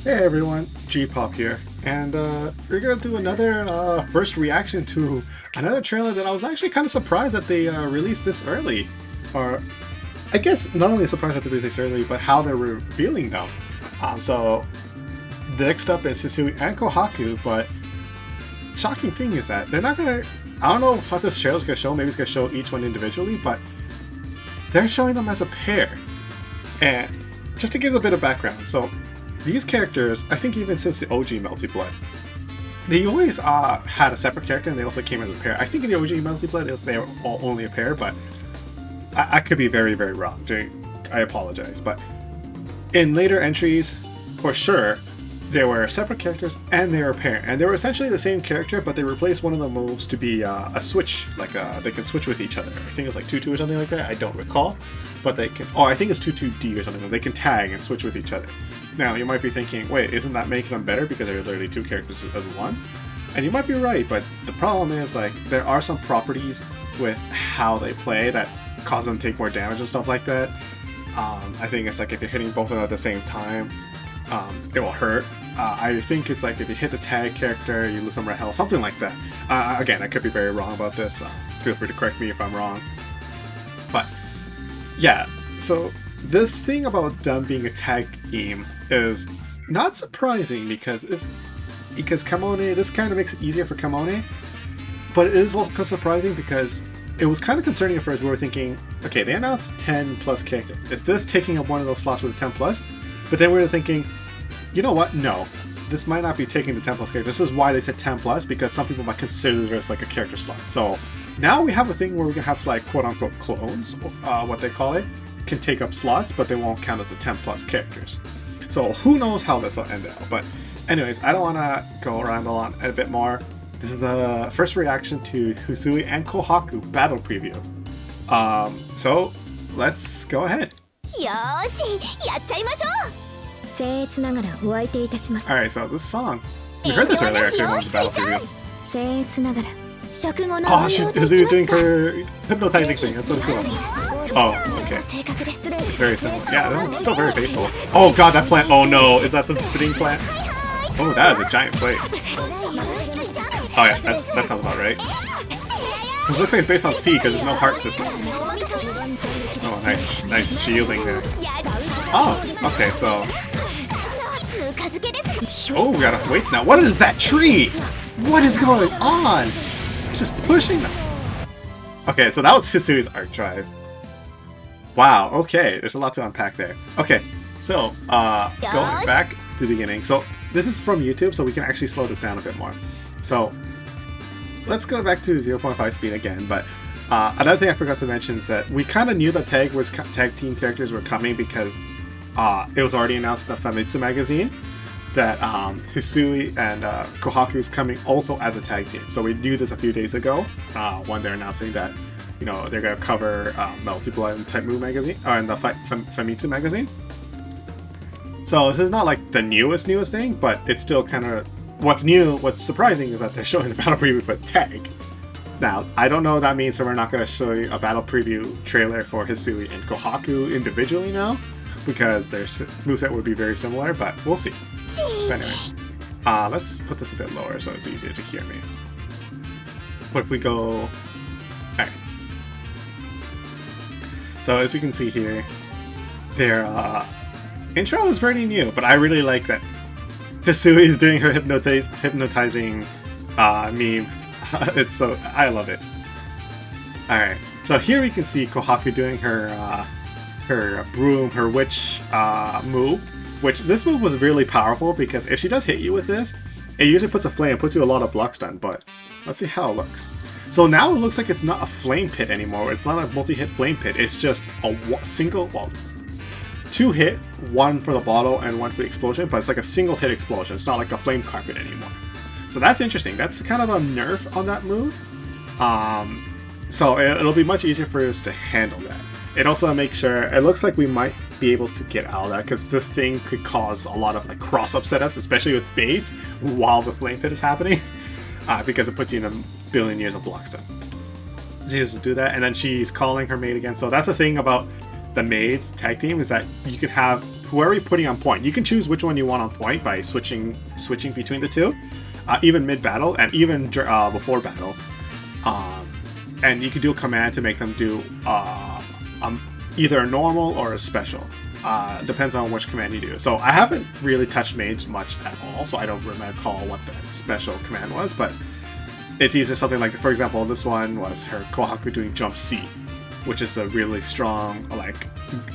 Hey everyone, G-Pop here, and we're gonna do another first reaction to another trailer that I was actually kind of surprised that they released this early. Or, I guess not only surprised that they released this early, but how they're revealing them. So, next up is Hisui and Kohaku, but shocking thing is that they're not gonna, I don't know what this trailer's gonna show, maybe it's gonna show each one individually, but they're showing them as a pair. And just to give a bit of background, so these characters, I think even since the OG Melty Blood, they always had a separate character and they also came as a pair. I think in the OG Melty Blood they were all only a pair, but I could be very, very wrong. I apologize. But in later entries, for sure, they were separate characters and they were a pair. And they were essentially the same character, but they replaced one of the moves to be a switch. Like they can switch with each other. I think it was like 2-2 or something like that. I don't recall. But they can, oh, I think it's 2-2-D or something. They can tag and switch with each other. Now, you might be thinking, wait, isn't that making them better because they're literally two characters as one? And you might be right, but the problem is, like, there are some properties with how they play that cause them to take more damage and stuff like that. I think it's like if you're hitting both of them at the same time, it will hurt. I think it's like if you hit the tag character, you lose some red health, something like that. Again, I could be very wrong about this. Feel free to correct me if I'm wrong. But, yeah, so this thing about them being a tag team is not surprising because Kamone, this kind of makes it easier for Kamone, but it is also surprising because it was kind of concerning at first. We were thinking, okay, they announced 10 plus characters. Is this taking up one of those slots with a 10 plus? But then we were thinking, you know what? No, this might not be taking the 10 plus characters. This is why they said 10 plus, because some people might consider this like a character slot. So now we have a thing where we can have like quote unquote clones, what they call it, can take up slots, but they won't count as the 10 plus characters. So who knows how this will end out. But anyways, I don't want to go around on a bit more. This is the first reaction to Hisui and Kohaku battle preview. So let's go ahead. Alright, so this song, we heard this earlier actually in one of the battle previews. Oh, Hisui's doing her hypnotizing thing, that's so cool. Oh, okay. It's very similar. Yeah, it's still very faithful. Oh god, that plant, oh no, is that the spitting plant? Oh, that is a giant plate. Oh yeah, that sounds about right. This looks like it's based on C because there's no heart system. Oh, nice shielding there. Oh, okay, so... Oh, we got weights now. What is that tree? What is going on? It's just pushing them. Okay, so that was Hisui's arc drive. Wow, okay, there's a lot to unpack there. Okay, so, going back to the beginning. So, this is from YouTube, so we can actually slow this down a bit more. So, let's go back to 0.5 speed again, but another thing I forgot to mention is that we kind of knew that tag team characters were coming because it was already announced in the Famitsu magazine that Hisui and Kohaku's coming also as a tag team. So we knew this a few days ago when they're announcing that, you know, they're going to cover Melty Blood in Type Move magazine, or in the Famitsu magazine. So this is not like the newest thing, but it's still kind of what's surprising is that they're showing the battle preview for tag. Now, I don't know what that means, so we're not going to show you a battle preview trailer for Hisui and Kohaku individually now, because their moveset would be very similar, but we'll see. But anyways, let's put this a bit lower so it's easier to hear me. What if we go... Alright. So as you can see here, their intro is pretty new, but I really like that Hisui is doing her hypnotizing meme. It's so... I love it. Alright, so here we can see Kohaku doing her broom, her witch move, which this move was really powerful because if she does hit you with this, it usually puts a flame, puts you a lot of block stun, but let's see how it looks. So now it looks like it's not a flame pit anymore, it's not a multi-hit flame pit, it's just a single, well, 2 hit, 1 for the bottle and 1 for the explosion, but it's like a single hit explosion, it's not like a flame carpet anymore. So that's interesting, that's kind of a nerf on that move. So it'll be much easier for us to handle that. It also makes sure, it looks like we might be able to get out of that, because this thing could cause a lot of like cross-up setups, especially with Maids, while the flame pit is happening, because it puts you in a billion years of block stun. She has to do that, and then she's calling her maid again. So that's the thing about the Maids tag team, is that you could have whoever you're putting on point. You can choose which one you want on point by switching between the two, even mid battle and even before battle. And you can do a command to make them do either a normal or a special. Depends on which command you do. So I haven't really touched Maids much at all, so I don't recall what the special command was, but it's either something like, for example, this one was her Kohaku doing jump C, which is a really strong, like,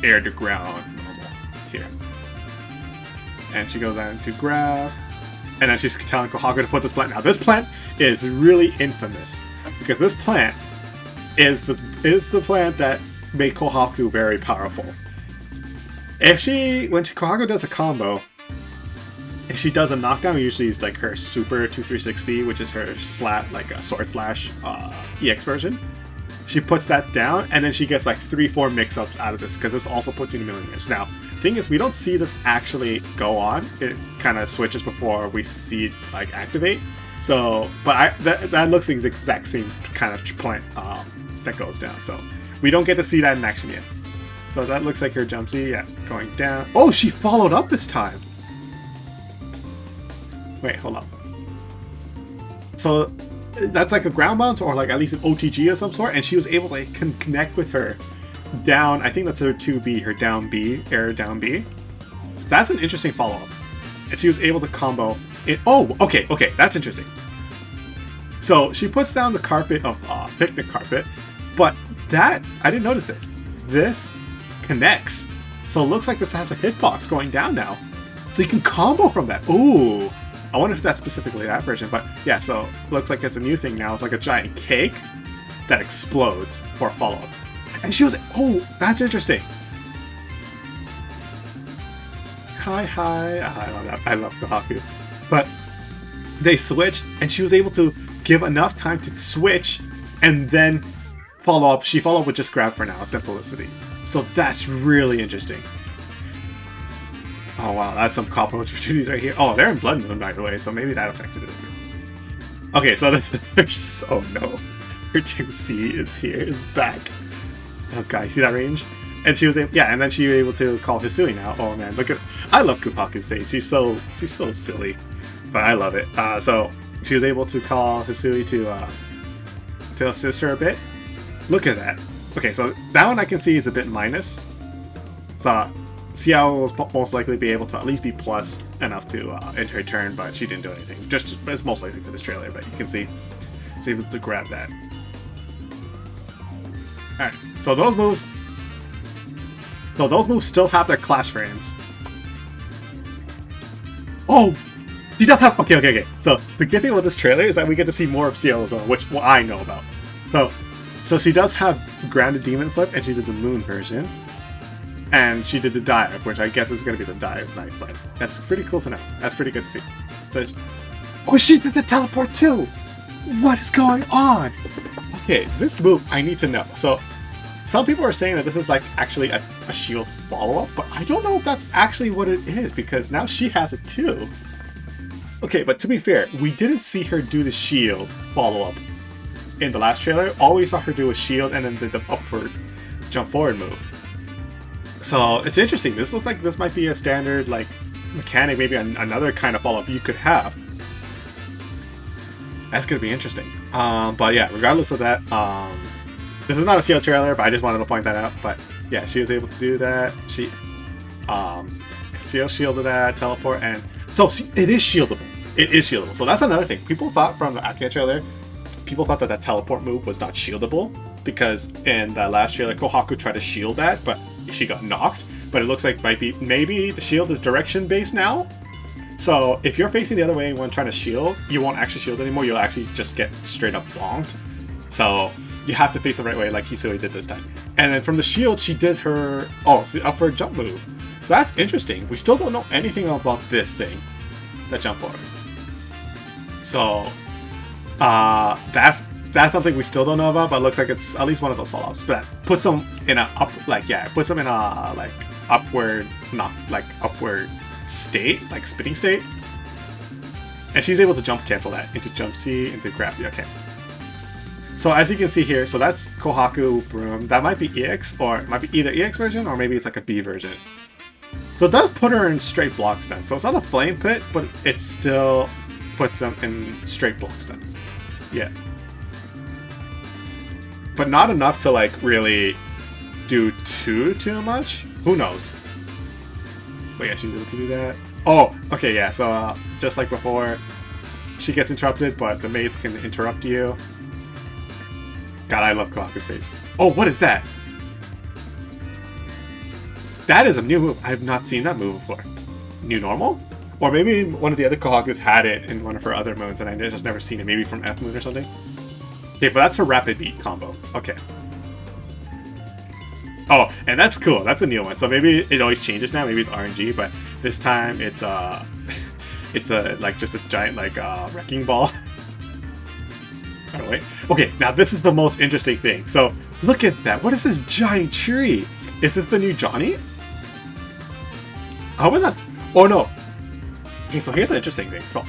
air to ground normal here. And she goes on to grab, and then she's telling Kohaku to put this plant. Now this plant is really infamous, because this plant is the plant that made Kohaku very powerful. When Kohaku does a combo, if she does a knockdown, we usually use like her super 236C, which is her like a sword slash EX version. She puts that down, and then she gets like 3-4 mix-ups out of this, because this also puts you in millimeters. Now, the thing is, we don't see this actually go on. It kind of switches before we see it like activate. So, but that looks like the exact same kind of plant that goes down. So we don't get to see that in action yet. So that looks like her jump C, yeah, going down. Oh, she followed up this time. Wait, hold up. So that's like a ground bounce or like at least an OTG of some sort, and she was able to connect with her down. I think that's her 2B, her down B, air down B. So that's an interesting follow-up. And she was able to combo it. Oh, okay, that's interesting. So she puts down the carpet of picnic carpet, but that, I didn't notice this. This connects. So it looks like this has a hitbox going down now. So you can combo from that. Ooh. I wonder if that's specifically that version, but yeah, so it looks like it's a new thing now. It's like a giant cake that explodes for a follow-up. And she was, oh, that's interesting. Hi. I love that. I love Kohaku. But they switched, and she was able to give enough time to switch and then follow up. She followed up with just grab for now, simplicity. So that's really interesting. Oh wow, that's some combo opportunities right here. Oh, they're in Blood Moon, by the way, so maybe that affected it. Okay, so this. Oh no. Her 2C is back. Oh god, you see that range? And she was able, yeah, and then she was able to call Hisui now. Oh man, look at, I love Kohaku's face. She's so silly, but I love it. So she was able to call Hisui to assist her a bit. Look at that. Okay, so that one I can see is a bit minus. So Xiao will most likely be able to at least be plus enough to enter her turn, but she didn't do anything. Just it's most likely for this trailer, but you can see it's able to grab that. Alright, so those moves still have their clash frames. Oh! She does have... Okay. So, the good thing about this trailer is that we get to see more of Xiao as well, which I know about. So she does have Grounded Demon Flip, and she did the Moon version. And she did the dive, which I guess is going to be the dive knife flip. That's pretty cool to know. That's pretty good to see. So, oh, she did the teleport too! What is going on? Okay, this move I need to know. So, some people are saying that this is like actually a shield follow-up, but I don't know if that's actually what it is, because now she has it too. Okay, but to be fair, we didn't see her do the shield follow-up in the last trailer. All we saw her do was shield and then did the upward jump forward move. So it's interesting. This looks like this might be a standard like mechanic, maybe another kind of follow-up you could have. That's gonna be interesting. But yeah, regardless of that, this is not a Xiao trailer, but I just wanted to point that out. But yeah, she was able to do that. Xiao shielded that teleport, and so it is shieldable. It is shieldable. So that's another thing. People thought from the Akiha trailer, people thought that teleport move was not shieldable, because in the last trailer, Kohaku tried to shield that, but she got knocked. But it looks like maybe the shield is direction based now. So if you're facing the other way when trying to shield, you won't actually shield anymore. You'll actually just get straight up bonked. So you have to face the right way, like Hisui did this time. And then from the shield, she did her it's the upward jump move. So that's interesting. We still don't know anything about this thing, that jump forward. So that's something we still don't know about, but it looks like it's at least one of those follow-ups. But puts them in a upward state, like spinning state. And she's able to jump cancel that into jump C, into grab. Okay. So as you can see here, so that's Kohaku Broom. That might be EX, or it might be either EX version, or maybe it's like a B version. So it does put her in straight block stun. So it's not a flame pit, but it still puts them in straight block stun. Yeah. But not enough to like really do too much. Who knows? But yeah, she's able to do that. Oh, okay, yeah. So just like before, she gets interrupted, but the maids can interrupt you. God, I love Kohaku's face. Oh, what is that? That is a new move. I have not seen that move before. New normal? Or maybe one of the other Kohakus had it in one of her other modes and I just never seen it. Maybe from F moon or something. Okay, but that's her rapid beat combo. Okay. Oh, and that's cool. That's a new one. So maybe it always changes now. Maybe it's RNG, but this time it's it's like just a giant like wrecking ball. Oh wait. Okay, now this is the most interesting thing. So look at that. What is this giant tree? Is this the new Johnny? How was that? Oh no. Okay, so here's the interesting thing. So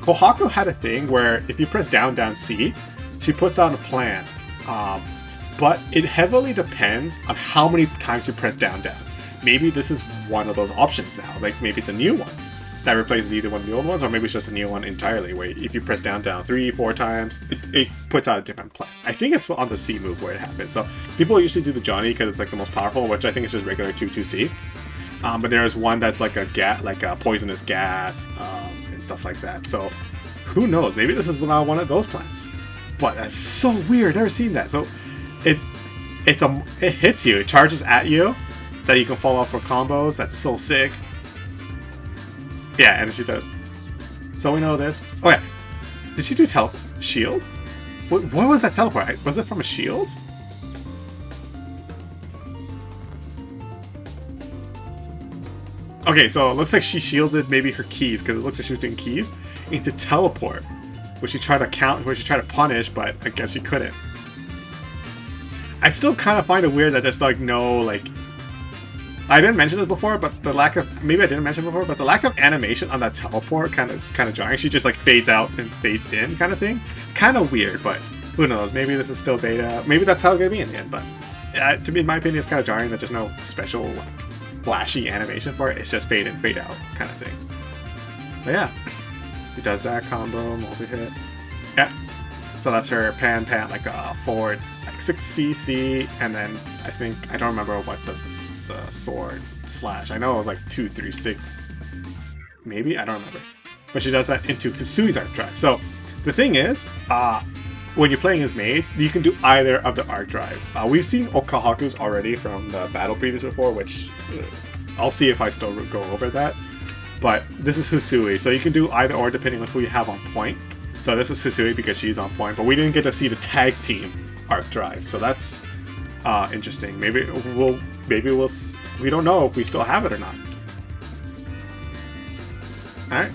Kohaku had a thing where if you press down C, she puts out a plan. But it heavily depends on how many times you press down. Maybe this is one of those options now. Like maybe it's a new one that replaces either one of the old ones, or maybe it's just a new one entirely, where if you press down 3-4 times, it puts out a different plan. I think it's on the C move where it happens. So people usually do the Johnny because it's like the most powerful, which I think is just regular 2-2C. But there's one that's like a poisonous gas and stuff like that. So who knows? Maybe this is one of those plans. But that's so weird. Never seen that. So it hits you. It charges at you. That you can follow up for combos. That's so sick. Yeah, and she does. So we know this. Oh yeah. Did she do shield? What was that teleport? Was it from a shield? Okay, so it looks like she shielded maybe her keys, because it looks like she was doing keys, into teleport. Which she tried to punish, but I guess she couldn't. I still kind of find it weird that there's like no like. I didn't mention this before, but the lack of the lack of animation on that teleport kind of jarring. She just like fades out and fades in, kind of thing. Kind of weird, but who knows? Maybe this is still beta. Maybe that's how it's gonna be in the end. But to me, in my opinion, it's kind of jarring that there's no special like, flashy animation for it. It's just fade in, fade out kind of thing. But yeah, he does that combo, multi-hit. Yeah. So that's her pan like a forward like 6cc, and then I don't remember what does the sword slash. I know it was like 2-3-6, maybe, I don't remember. But she does that into Hisui's arc drive. So the thing is, when you're playing as Maids, you can do either of the arc drives. We've seen Kohaku's already from the battle previews before, which I'll see if I still go over that. But this is Hisui, so you can do either or depending on who you have on point. So this is Hisui because she's on point, but we didn't get to see the tag team arc drive, so that's interesting. Maybe we don't know if we still have it or not. All right,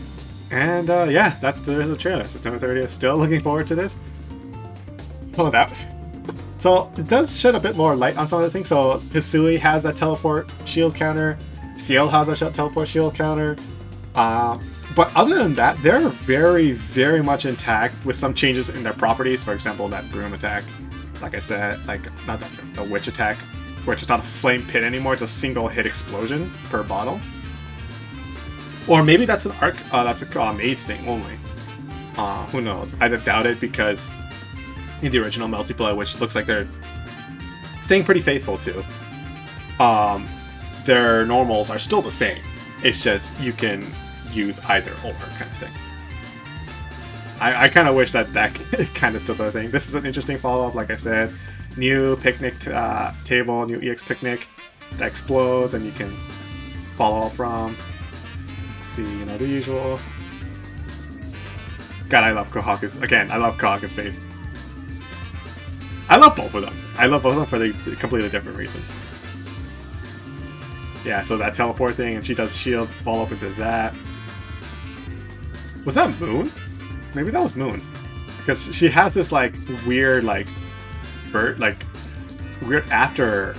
and yeah, that's the trailer. September 30th. Still looking forward to this. Oh, that. So it does shed a bit more light on some of the things. So Hisui has that teleport shield counter. Ciel has that teleport shield counter. But other than that, they're very, very much intact with some changes in their properties. For example, that broom attack, like I said, like not the witch attack, where it's not a flame pit anymore. It's a single hit explosion per bottle. Or maybe that's an arc. That's a Maids thing only. Who knows? I doubt it because in the original multiplayer, which looks like they're staying pretty faithful to, their normals are still the same. It's just you can use either or kind of thing. I kind of wish that kind of still the thing. This is an interesting follow-up, like I said. New picnic table, new EX picnic that explodes and you can follow up from. Let's see, the usual. God, I love Kohaku's. Again, I love Kohaku's face. I love both of them. I love both of them for the completely different reasons. Yeah, so that teleport thing, and she does a shield, follow up into that. Was that Moon? Maybe that was Moon. Because she has this, like, weird, like, weird after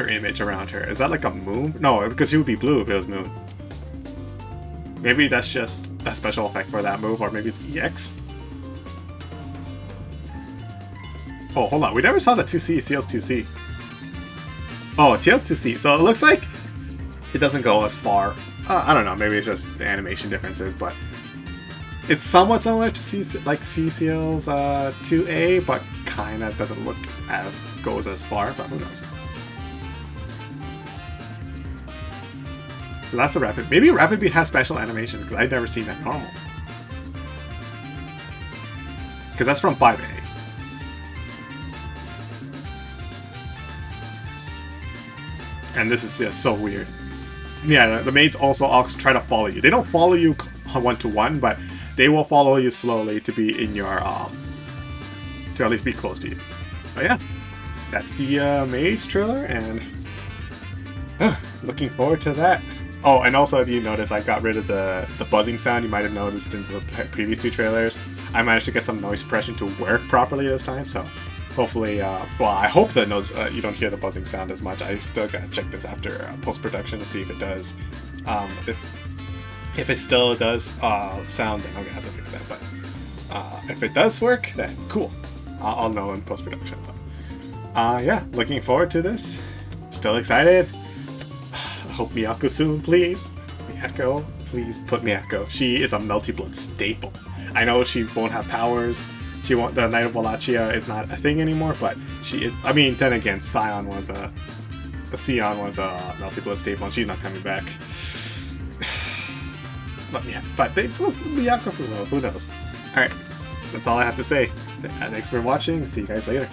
image around her. Is that like a moon? No, because she would be blue if it was Moon. Maybe that's just a special effect for that move, or maybe it's EX? Oh, hold on. We never saw the 2C. Ciel's 2C. Oh, Ciel's 2C. So it looks like it doesn't go as far. I don't know, maybe it's just the animation differences, but it's somewhat similar to CCL's 2A, but kind of doesn't look as goes as far, but who knows. So that's a Rapid. Maybe Rapid Beat has special animation, because I've never seen that normal. Because that's from 5A. And this is just so weird. Yeah, the maids also try to follow you. They don't follow you one-to-one, but they will follow you slowly to be in your, to at least be close to you. But yeah, that's the Maids trailer, and looking forward to that. Oh, and also, if you notice, I got rid of the buzzing sound you might have noticed in the previous 2 trailers. I managed to get some noise suppression to work properly this time, so hopefully, well, I hope that you don't hear the buzzing sound as much. I still gotta check this after post-production to see if it does. If it still does sound, then I'm gonna have to fix that. But if it does work, then cool. I'll know in post-production. Yeah, looking forward to this. Still excited. Hope Miyako soon, please. Miyako, please put Miyako. She is a Melty Blood staple. I know she won't have powers. She won't. The Knight of Wallachia is not a thing anymore, but she is. I mean, then again, Sion was a Melty Blood staple, and she's not coming back. But they was Miyako for well, who knows? All right, that's all I have to say. Thanks for watching. See you guys later.